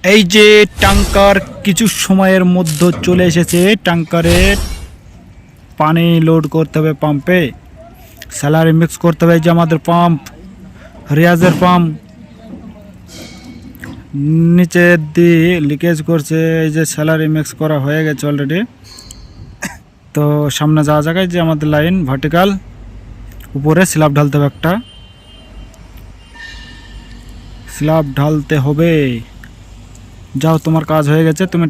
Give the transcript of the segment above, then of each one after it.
এই যে ট্যাঙ্কার কিছু সময়ের মধ্যে চলে এসেছে। ট্যাঙ্কারে পানি লোড করতে হবে পাম্পে, স্যালারি মিক্স করতে হবে। এই যে আমাদের পাম্প, রিয়াজের পাম্প নিচে দিয়ে লিকেজ করছে। এই যে স্যালারি মিক্স করা হয়ে গেছে অলরেডি। তো সামনে যাওয়া জায়গায় যে আমাদের লাইন ভার্টিক্যাল, উপরে স্ল্যাব ঢালতে হবে, একটা স্ল্যাব ঢালতে হবে। যাও, তোমার কাজ হয়ে গেছে, তুমি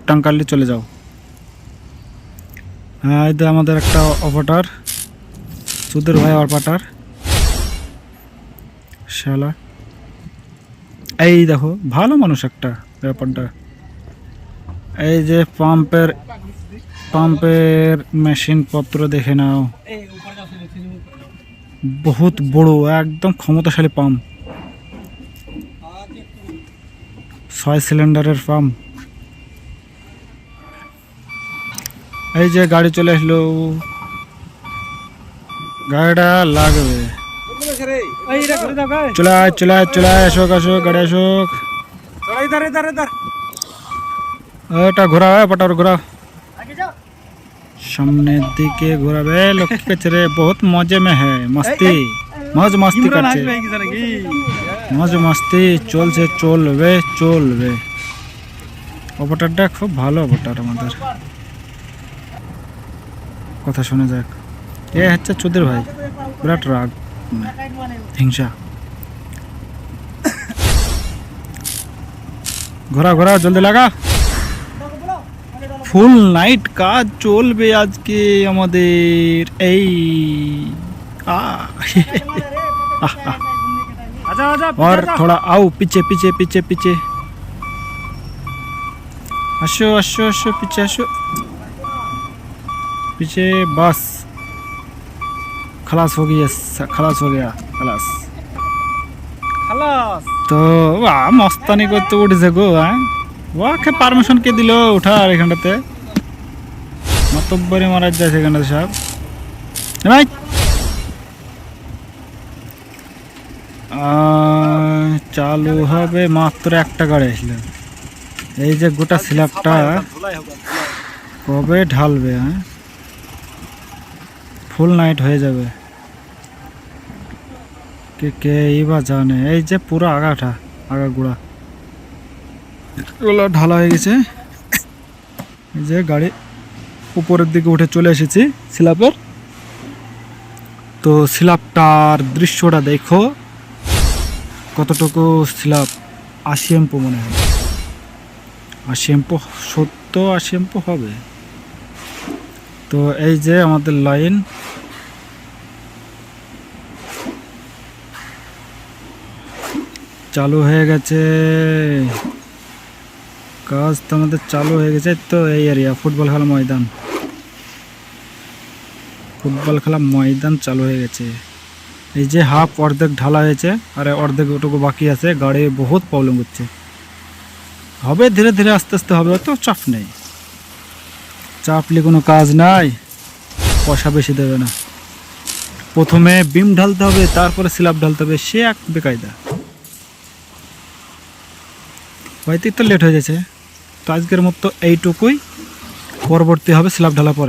ট্যাঙ্কার নিয়ে চলে যাও। হ্যাঁ, এই যে আমাদের একটা অপারেটর, সুদের ভাই অপারেটর শালা। এই দেখো, ভালো মানুষ একটা ব্যাপারটা। এই যে পাম্পের মেশিন পত্র দেখে নাও, বহুত বড়, একদম ক্ষমতাশালী পাম্প, 6 সিলিন্ডারের পাম্প। এই যে গাড়ি চলে আসলো, গাড়িটা লাগবে। চলে আয়, চলে আয়, চলে আয়, আসুক আসুক, গাড়ি আসুক। এটা ঘোরা, পটার ঘোরা, সামনের দিকে ঘোরাবে। লোক রে বহুত মজে মে হ্যাঁ, মস্তি, মজ মস্তি করছে, মজ মস্তি চলছে, চলবে চলবে। অপারেটরটা খুব ভালো অপারেটর আমাদের, কথা শোনা যাক। এ হচ্ছে চোদের ভাই, বিরাট রাগ, হিংসা। ঘোরা ঘোরা, জলদি লাগা। ফুল নাইট কাজ চলবে আজকে আমাদের। এই और थोड़ा आओ पीछे पीछे पीछे पीछे, আসো আসো আসো, पीछे আসो, पीछे। बस खलास हो गई, खलास हो गया, खलास खलास। তো মস্তানি করতে উঠেছে গো। হ্যাঁ, ওকে পারমিশন কে দিল উঠার এখানটাতে? মাতব্বরি মারা যায় সেখানটাতে সব। ভাই চালু হবে মাত্র একটা গাড়ি আসলে। এই যে গোটা স্ল্যাবটা কবে ঢালবে? হ্যাঁ, ফুল নাইট হয়ে যাবে, কে কে বা জানে। এই যে পুরো আগাটা, আগাগুড়া এগুলো ঢালা হয়ে গেছে। এই যে গাড়ি উপরের দিকে উঠে চলে এসেছি স্ল্যাবের। তো স্ল্যাবটার দৃশ্যটা দেখো, কতটুকু স্ল্যাব। 80 এমপো মনে হয়, 80 এমপো, 70-80 এমপো হবে। তো এই যে আমাদের লাইন, চালু হয়ে গেছে কাজ, তো আমাদের চালু হয়ে গেছে। তো এই এরিয়া ফুটবল খেলা ময়দান, ফুটবল খেলা ময়দান চালু হয়ে গেছে। এই যে হাফ অর্ধেক ঢালা হয়েছে, আর অর্ধেক ওটুকু বাকি আছে। গাড়ি বহুত প্রবলেম হচ্ছে, হবে ধীরে ধীরে, আস্তে আস্তে হবে, তো চাপ নেই। চাপলে কোনো কাজ নাই, পয়সা বেশি দেবে না। প্রথমে বিম ঢালতে হবে, তারপরে স্ল্যাব ঢালতে হবে, সে এক বেকায়দা। হয়তো তো লেট হয়ে যাচ্ছে। তো আজকের মতো এইটুকুই, পরবর্তী হবে স্ল্যাব ঢালা পরে।